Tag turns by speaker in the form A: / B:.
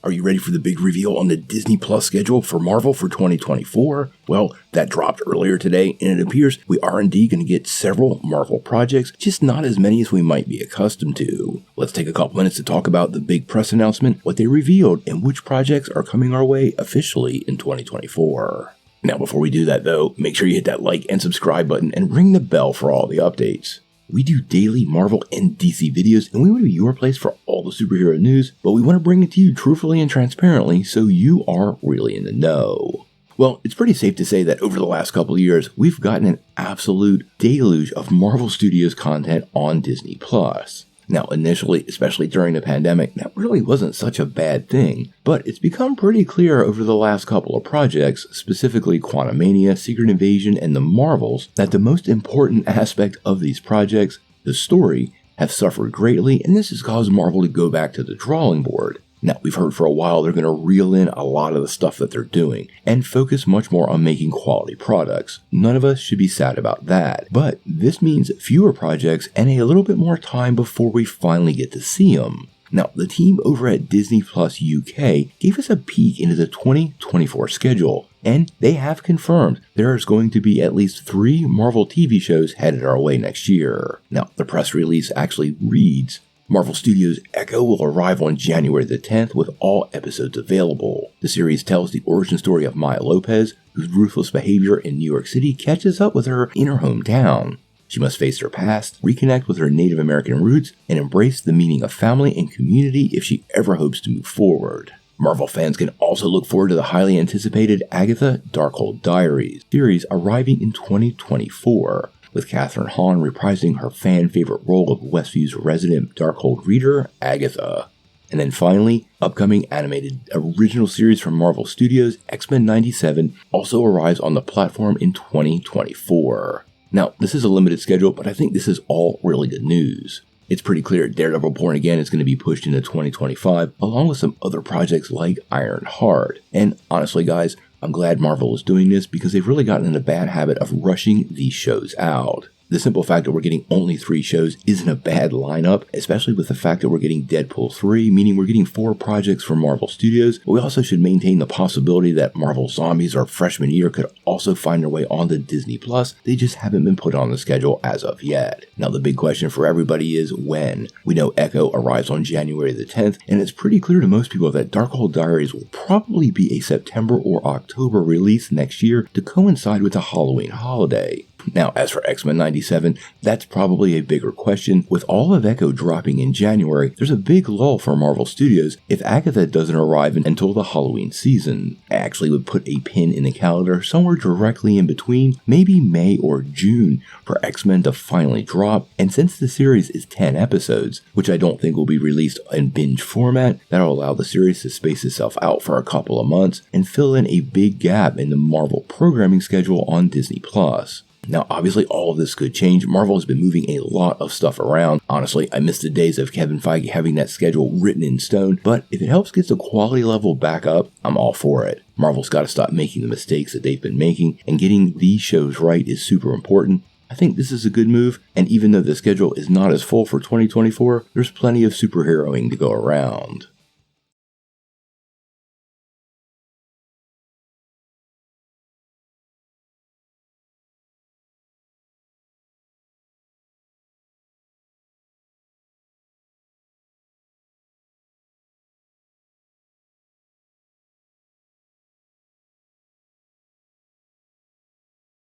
A: Are you ready for the big reveal on the Disney Plus schedule for Marvel for 2024? Well, that dropped earlier today, and it appears we are indeed going to get several Marvel projects, just not as many as we might be accustomed to. Let's take a couple minutes to talk about the big press announcement, what they revealed, and which projects are coming our way officially in 2024. Now, before we do that though, make sure you hit that like and subscribe button and ring the bell for all the updates. We do daily Marvel and DC videos, and we want to be your place for all the superhero news, but we want to bring it to you truthfully and transparently so you are really in the know. Well, it's pretty safe to say that over the last couple of years, we've gotten an absolute deluge of Marvel Studios content on Disney+. Now, initially, especially during the pandemic, that really wasn't such a bad thing, but it's become pretty clear over the last couple of projects, specifically Quantumania, Secret Invasion, and The Marvels, that the most important aspect of these projects, the story, have suffered greatly, and this has caused Marvel to go back to the drawing board. Now, we've heard for a while they're going to reel in a lot of the stuff that they're doing and focus much more on making quality products. None of us should be sad about that, but this means fewer projects and a little bit more time before we finally get to see them. Now, the team over at Disney Plus UK gave us a peek into the 2024 schedule, and they have confirmed there is going to be at least 3 Marvel TV shows headed our way next year. Now, the press release actually reads, Marvel Studios' Echo will arrive on January the 10th with all episodes available. The series tells the origin story of Maya Lopez, whose ruthless behavior in New York City catches up with her in her hometown. She must face her past, reconnect with her Native American roots, and embrace the meaning of family and community if she ever hopes to move forward. Marvel fans can also look forward to the highly anticipated Agatha Darkhold Diaries series arriving in 2024. With Catherine Hahn reprising her fan-favorite role of Westview's resident Darkhold reader, Agatha. And then finally, upcoming animated original series from Marvel Studios, X-Men 97, also arrives on the platform in 2024. Now, this is a limited schedule, but I think this is all really good news. It's pretty clear Daredevil Born Again is going to be pushed into 2025, along with some other projects like Ironheart. And honestly, guys, I'm glad Marvel is doing this because they've really gotten in a bad habit of rushing these shows out. The simple fact that we're getting only 3 shows isn't a bad lineup, especially with the fact that we're getting Deadpool 3, meaning we're getting 4 projects from Marvel Studios, but we also should maintain the possibility that Marvel Zombies our freshman year could also find their way onto Disney+. They just haven't been put on the schedule as of yet. Now the big question for everybody is when. We know Echo arrives on January the 10th, and it's pretty clear to most people that Darkhold Diaries will probably be a September or October release next year to coincide with the Halloween holiday. Now, as for X-Men 97, that's probably a bigger question. With all of Echo dropping in January, there's a big lull for Marvel Studios if Agatha doesn't arrive until the Halloween season. I actually would put a pin in the calendar somewhere directly in between, maybe May or June, for X-Men to finally drop. And since the series is 10 episodes, which I don't think will be released in binge format, that'll allow the series to space itself out for a couple of months and fill in a big gap in the Marvel programming schedule on Disney+. Now, obviously, all of this could change. Marvel has been moving a lot of stuff around. Honestly, I miss the days of Kevin Feige having that schedule written in stone, but if it helps get the quality level back up, I'm all for it. Marvel's got to stop making the mistakes that they've been making, and getting these shows right is super important. I think this is a good move, and even though the schedule is not as full for 2024, there's plenty of superheroing to go around.